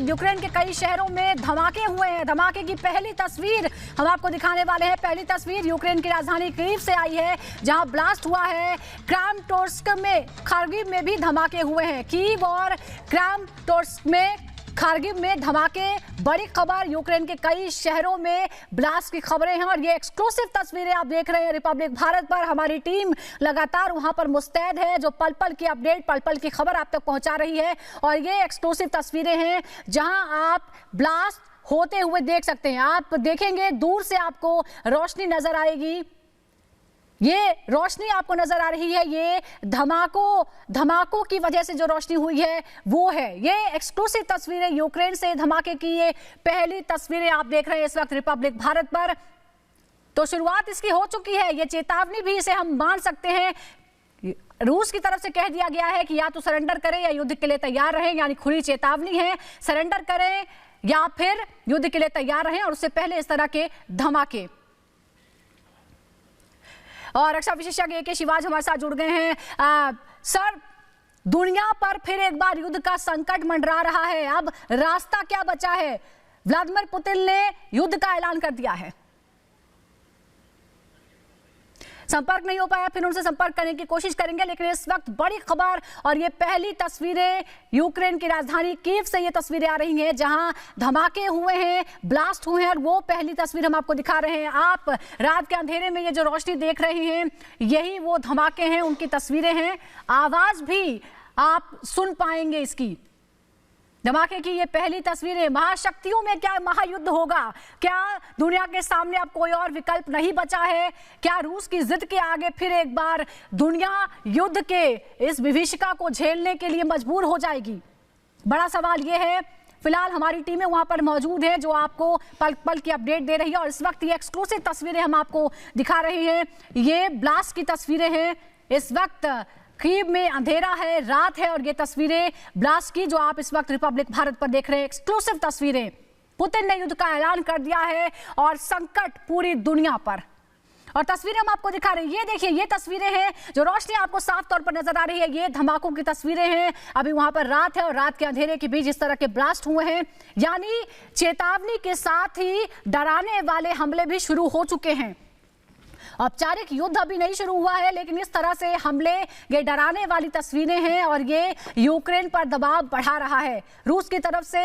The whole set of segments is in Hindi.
यूक्रेन के कई शहरों में धमाके हुए हैं। धमाके की पहली तस्वीर हम आपको दिखाने वाले हैं। पहली तस्वीर यूक्रेन की राजधानी कीव से आई है, जहां ब्लास्ट हुआ है। क्रामाटोर्स्क में, खार्किव में भी धमाके हुए हैं। कीव और क्रामाटोर्स्क में, खार्किव में धमाके, बड़ी खबर। यूक्रेन के कई शहरों में ब्लास्ट की खबरें हैं और ये एक्सक्लूसिव तस्वीरें आप देख रहे हैं रिपब्लिक भारत पर। हमारी टीम लगातार वहां पर मुस्तैद है, जो पल पल की अपडेट, पल पल की खबर आप तक पहुंचा रही है। और ये एक्सक्लूसिव तस्वीरें हैं जहां आप ब्लास्ट होते हुए देख सकते हैं। आप देखेंगे दूर से आपको रोशनी नजर आएगी, ये रोशनी आपको नजर आ रही है, ये धमाकों की वजह से जो रोशनी हुई है वो है। ये एक्सक्लूसिव तस्वीरें यूक्रेन से धमाके की, ये पहली तस्वीरें आप देख रहे हैं इस वक्त रिपब्लिक भारत पर। तो शुरुआत इसकी हो चुकी है, ये चेतावनी भी इसे हम मान सकते हैं। रूस की तरफ से कह दिया गया है कि या तो सरेंडर करें या युद्ध के लिए तैयार रहें, यानी खुली चेतावनी है, सरेंडर करें या फिर युद्ध के लिए तैयार रहें। और उससे पहले इस तरह के धमाके। और रक्षा विशेषज्ञ ए.के. शिवाज हमारे साथ जुड़ गए हैं। सर, दुनिया पर फिर एक बार युद्ध का संकट मंडरा रहा है, अब रास्ता क्या बचा है? व्लादिमीर पुतिन ने युद्ध का ऐलान कर दिया है। संपर्क नहीं हो पाया, फिर उनसे संपर्क करने की कोशिश करेंगे, लेकिन इस वक्त बड़ी खबर और ये पहली तस्वीरें यूक्रेन की राजधानी कीव से ये तस्वीरें आ रही हैं, जहां धमाके हुए हैं, ब्लास्ट हुए हैं। और वो पहली तस्वीर हम आपको दिखा रहे हैं। आप रात के अंधेरे में ये जो रोशनी देख रहे हैं, यही वो धमाके हैं, उनकी तस्वीरें हैं। आवाज भी आप सुन पाएंगे इसकी, धमाके की ये पहली तस्वीरें। महाशक्तियों में क्या महायुद्ध होगा? क्या दुनिया के सामने अब कोई और विकल्प नहीं बचा है? क्या रूस की जिद के आगे फिर एक बार दुनिया युद्ध के इस विभीषिका को झेलने के लिए मजबूर हो जाएगी? बड़ा सवाल ये है। फिलहाल हमारी टीमें वहां पर मौजूद हैं, जो आपको पल पल की अपडेट दे रही है। और इस वक्त ये एक्सक्लूसिव तस्वीरें हम आपको दिखा रहे हैं, ये ब्लास्ट की तस्वीरें हैं। इस वक्त कीव में अंधेरा है, रात है, और ये तस्वीरें ब्लास्ट की जो आप इस वक्त रिपब्लिक भारत पर देख रहे हैं, एक्सक्लूसिव तस्वीरें। पुतिन ने युद्ध का ऐलान कर दिया है और संकट पूरी दुनिया पर। और तस्वीरें हम आपको दिखा रहे हैं, ये देखिए, ये तस्वीरें हैं, जो रोशनी आपको साफ तौर पर नजर आ रही है, ये धमाकों की तस्वीरें हैं। अभी वहां पर रात है और रात के अंधेरे के बीच इस तरह के ब्लास्ट हुए हैं, यानी चेतावनी के साथ ही डराने वाले हमले भी शुरू हो चुके हैं। औपचारिक युद्ध अभी नहीं शुरू हुआ है, लेकिन इस तरह से हमले, ये डराने वाली तस्वीरें हैं और ये यूक्रेन पर दबाव बढ़ा रहा है। रूस की तरफ से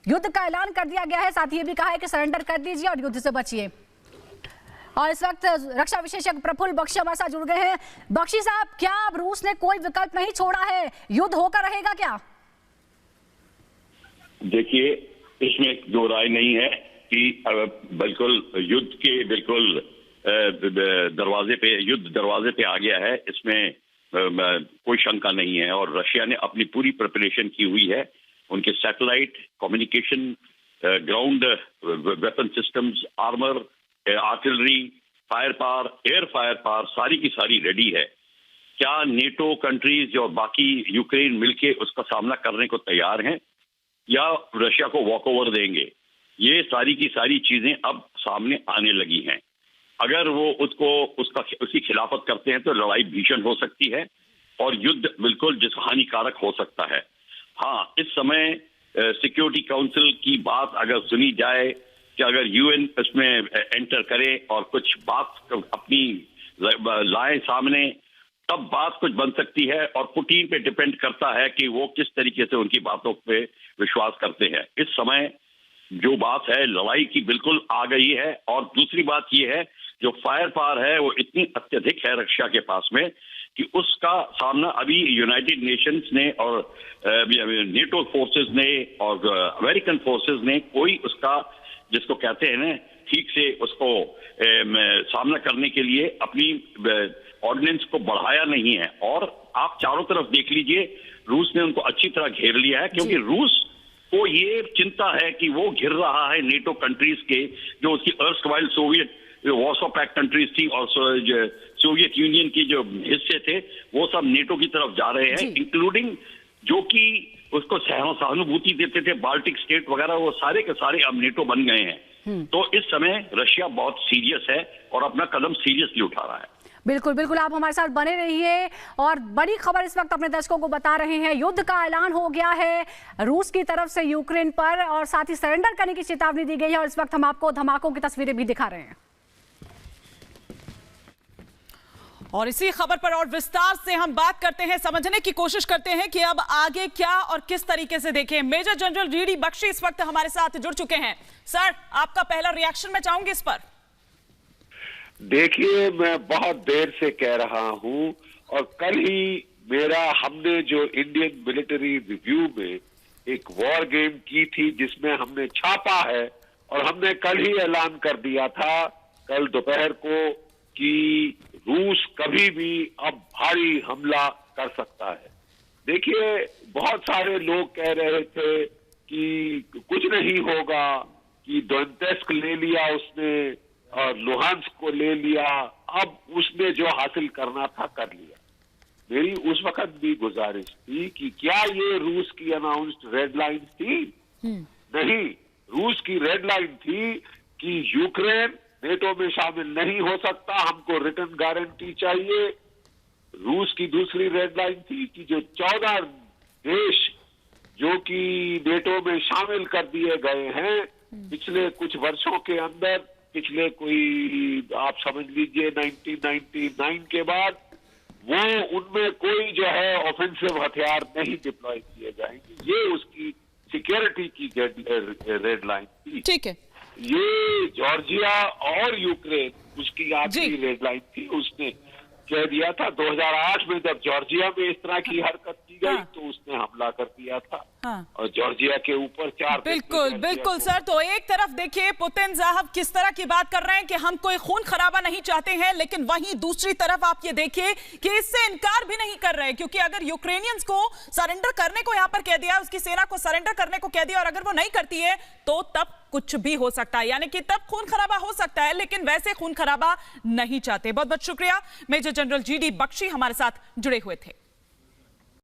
युद्ध का ऐलान कर दिया गया है, साथ ही ये भी कहा है कि सरेंडर कर दीजिए और युद्ध से बचिए। और इस वक्त रक्षा विशेषज्ञ प्रफुल्ल बख्शी हमारे साथ जुड़ गए हैं। बख्शी साहब, क्या अब रूस ने कोई विकल्प नहीं छोड़ा है? युद्ध होकर रहेगा क्या? देखिए, इसमें दो राय नहीं है कि बिल्कुल युद्ध के बिल्कुल दरवाजे पे, युद्ध दरवाजे पे आ गया है, इसमें कोई शंका नहीं है। और रशिया ने अपनी पूरी प्रिपरेशन की हुई है। उनके satellite communication, ground weapon systems, armour, artillery, fire power, air fire power, सारी की सारी रेडी है। क्या नेटो कंट्रीज और बाकी यूक्रेन मिलके उसका सामना करने को तैयार हैं या रशिया को वॉक ओवर देंगे? ये सारी की सारी चीजें अब सामने आने लगी हैं। अगर वो उसकी खिलाफत करते हैं तो लड़ाई भीषण हो सकती है और युद्ध बिल्कुल हानिकारक हो सकता है। हाँ, इस समय सिक्योरिटी काउंसिल की बात अगर सुनी जाए कि अगर यूएन इसमें एंटर करे और कुछ बात अपनी लाए सामने, तब बात कुछ बन सकती है। और पुतिन पे डिपेंड करता है कि वो किस तरीके से उनकी बातों पे विश्वास करते हैं। इस समय जो बात है, लड़ाई की बिल्कुल आ गई है। और दूसरी बात यह है, जो फायर पावर है वो इतनी अत्यधिक है रशिया के पास में कि उसका सामना अभी यूनाइटेड नेशंस ने और नेटो फोर्सेस ने और अमेरिकन फोर्सेस ने कोई उसका, जिसको कहते हैं ना, ठीक से उसको सामना करने के लिए अपनी ऑर्डिनेंस को बढ़ाया नहीं है। और आप चारों तरफ देख लीजिए, रूस ने उनको अच्छी तरह घेर लिया है, क्योंकि रूस को ये चिंता है कि वो घिर रहा है नेटो कंट्रीज के, जो उसकी erstwhile Soviet Warsaw pact countries थी और सोवियत यूनियन के जो हिस्से थे, वो सब नेटो की तरफ जा रहे हैं, इंक्लूडिंग जो कि उसको सहानुभूति देते थे बाल्टिक स्टेट वगैरह, वो सारे के सारे अब नेटो बन गए हैं। तो इस समय रशिया बहुत सीरियस है और अपना कदम सीरियसली उठा रहा है। बिल्कुल बिल्कुल, आप हमारे साथ बने रहिए। और बड़ी खबर इस वक्त अपने दर्शकों को बता रहे हैं, युद्ध का ऐलान हो गया है रूस की तरफ से यूक्रेन पर, और साथ ही सरेंडर करने की चेतावनी दी गई है। और इस वक्त हम आपको धमाकों की तस्वीरें भी दिखा रहे हैं। और इसी खबर पर और विस्तार से हम बात करते हैं, समझने की कोशिश करते हैं कि अब आगे क्या और किस तरीके से देखें। मेजर जनरल जीडी बख्शी इस वक्त हमारे साथ जुड़ चुके हैं। सर, आपका पहला रिएक्शन मैं चाहूंगी इस पर। देखिए, मैं बहुत देर से कह रहा हूं, और कल ही हमने जो इंडियन मिलिट्री रिव्यू में एक वॉर गेम की थी जिसमें हमने छापा है, और हमने कल ही ऐलान कर दिया था कल दोपहर को कि रूस कभी भी अब भारी हमला कर सकता है। देखिए, बहुत सारे लोग कह रहे थे कि कुछ नहीं होगा, कि डोनेत्स्क ले लिया उसने और लुहांस्क को ले लिया, अब उसने जो हासिल करना था कर लिया। मेरी उस वक्त भी गुजारिश थी कि क्या ये रूस की अनाउंस्ड रेड लाइन थी? नहीं, रूस की रेड लाइन थी कि यूक्रेन नेटो में शामिल नहीं हो सकता, हमको रिटर्न गारंटी चाहिए। रूस की दूसरी रेड लाइन थी कि जो 14 देश जो कि नेटो में शामिल कर दिए गए हैं पिछले कुछ वर्षों के अंदर, पिछले कोई आप समझ लीजिए 1999 के बाद, वो उनमें कोई जो है ऑफेंसिव हथियार नहीं डिप्लॉय किए जाएंगे। ये उसकी सिक्योरिटी की रेड लाइन थी। ठीक है। ये जॉर्जिया और यूक्रेन उसकी आखिरी रेड लाइन थी। उसने कह दिया था 2008 में जब जॉर्जिया में इस तरह की हरकत की गई तो उसने हमला कर दिया था। और जॉर्जिया के ऊपर 4 बिल्कुल बिल्कुल सर। तो एक तरफ देखिए पुतिन साहब किस तरह की बात कर रहे हैं कि हम कोई खून खराबा नहीं चाहते हैं, लेकिन वहीं दूसरी तरफ आप ये देखिए कि इससे इनकार भी नहीं कर रहे, क्योंकि अगर यूक्रेनियंस को सरेंडर करने को यहाँ पर कह दिया, उसकी सेना को सरेंडर करने को कह दिया, और अगर वो नहीं करती है तो तब कुछ भी हो सकता है, यानी कि तब खून खराबा हो सकता है, लेकिन वैसे खून खराबा नहीं चाहते। बहुत बहुत शुक्रिया, मेजर जनरल जीडी बख्शी हमारे साथ जुड़े हुए थे।